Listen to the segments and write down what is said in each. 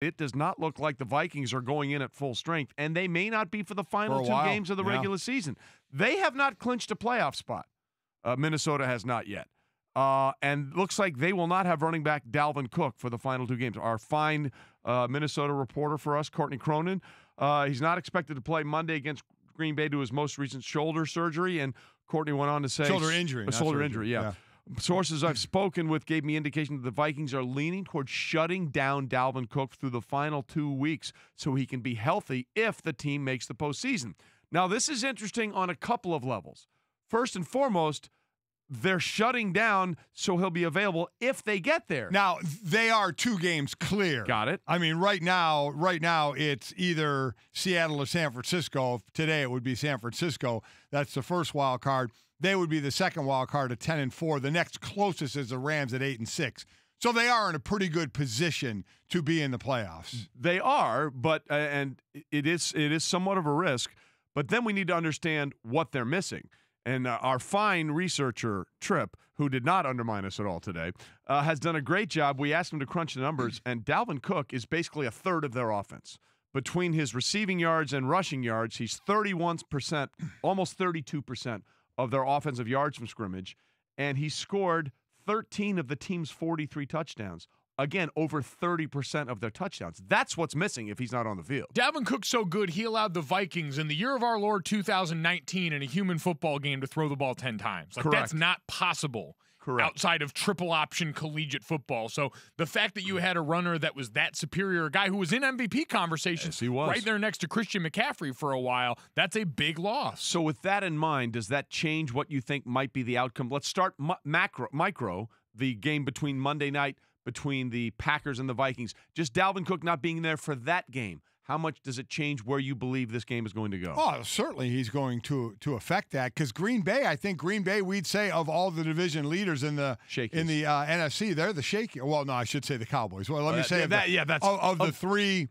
it does not look like the Vikings are going in at full strength, and they may not be for the final two games of the regular season. They have not clinched a playoff spot. Minnesota has not yet. And looks like they will not have running back Dalvin Cook for the final two games. Our fine Minnesota reporter for us, Courtney Cronin, he's not expected to play Monday against Green Bay due to his most recent shoulder surgery. And Courtney went on to say— Shoulder injury. Shoulder injury, yeah. Sources I've spoken with gave me indication that the Vikings are leaning towards shutting down Dalvin Cook through the final 2 weeks so he can be healthy if the team makes the postseason. Now, this is interesting on a couple of levels. First and foremost, they're shutting down so he'll be available if they get there. Now, they are 2 games clear. Got it. I mean, right now it's either Seattle or San Francisco. Today it would be San Francisco. That's the first wild card. They would be the second wild card at 10-4. The next closest is the Rams at 8-6. So they are in a pretty good position to be in the playoffs. They are, but and it is somewhat of a risk. But then we need to understand what they're missing. And our fine researcher, Tripp, who did not undermine us at all today, has done a great job. We asked him to crunch the numbers, and Dalvin Cook is basically a third of their offense. Between his receiving yards and rushing yards, he's 31%, almost 32% of their offensive yards from scrimmage, and he scored 13 of the team's 43 touchdowns. Again, over 30% of their touchdowns. That's what's missing if he's not on the field. Dalvin Cook's so good, he allowed the Vikings in the year of our Lord 2019 in a human football game to throw the ball 10 times. Like, Correct. that's not possible. Correct. Outside of triple option collegiate football. So the fact that you had a runner that was that superior, a guy who was in MVP conversations, yes, he was, right there next to Christian McCaffrey for a while, that's a big loss. So with that in mind, does that change what you think might be the outcome? Let's start micro, the game between Monday night between the Packers and the Vikings. Just Dalvin Cook not being there for that game. How much does it change where you believe this game is going to go? Oh, certainly he's going to affect that, because Green Bay, I think Green Bay, we'd say of all the division leaders in the NFC, they're the shaky. Well, no, I should say the Cowboys. Well, let me say of the 3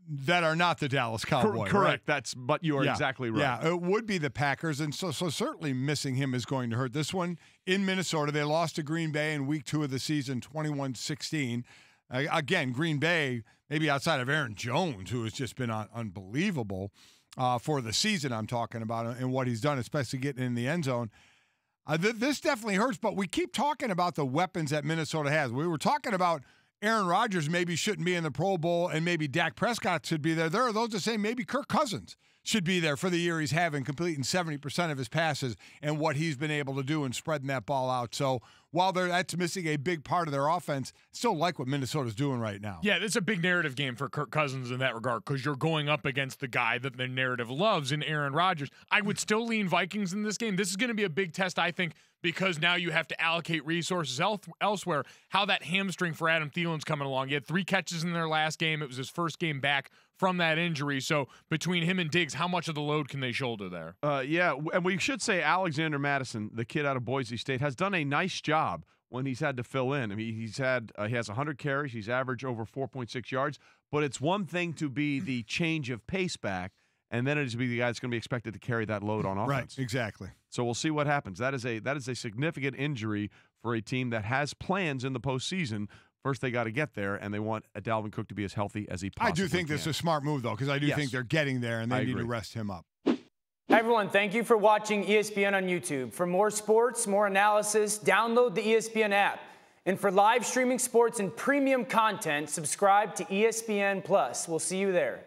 that are not the Dallas Cowboys. Correct. Right? But you are exactly right. Yeah, it would be the Packers, and so certainly missing him is going to hurt. This one in Minnesota, they lost to Green Bay in week 2 of the season, 21-16. Again, Green Bay, maybe outside of Aaron Jones, who has just been unbelievable for the season I'm talking about and what he's done, especially getting in the end zone. This definitely hurts, but we keep talking about the weapons that Minnesota has. We were talking about Aaron Rodgers maybe shouldn't be in the Pro Bowl and maybe Dak Prescott should be there. There are those that say maybe Kirk Cousins should be there for the year he's having, completing 70% of his passes and what he's been able to do and spreading that ball out. So while that's missing a big part of their offense, still like what Minnesota's doing right now. Yeah, it's a big narrative game for Kirk Cousins in that regard, because you're going up against the guy that the narrative loves in Aaron Rodgers. I would still lean Vikings in this game. This is going to be a big test, I think, because now you have to allocate resources elsewhere. How that hamstring for Adam Thielen's coming along. He had 3 catches in their last game. It was his first game back from that injury. So between him and Diggs, how much of the load can they shoulder there? Yeah, and we should say Alexander Madison, the kid out of Boise State, has done a nice job when he's had to fill in. I mean, he has 100 carries. He's averaged over 4.6 yards. But it's one thing to be the change of pace back, and then it is to be the guy that's going to be expected to carry that load on offense. Right, exactly. So we'll see what happens. That is a significant injury for a team that has plans in the postseason. First, they got to get there, and they want Dalvin Cook to be as healthy as he possibly can. I do think this is a smart move, though, because I do think they're getting there, and they need to rest him up. Hi, everyone. Thank you for watching ESPN on YouTube. For more sports, more analysis, download the ESPN app. And for live streaming sports and premium content, subscribe to ESPN+. We'll see you there.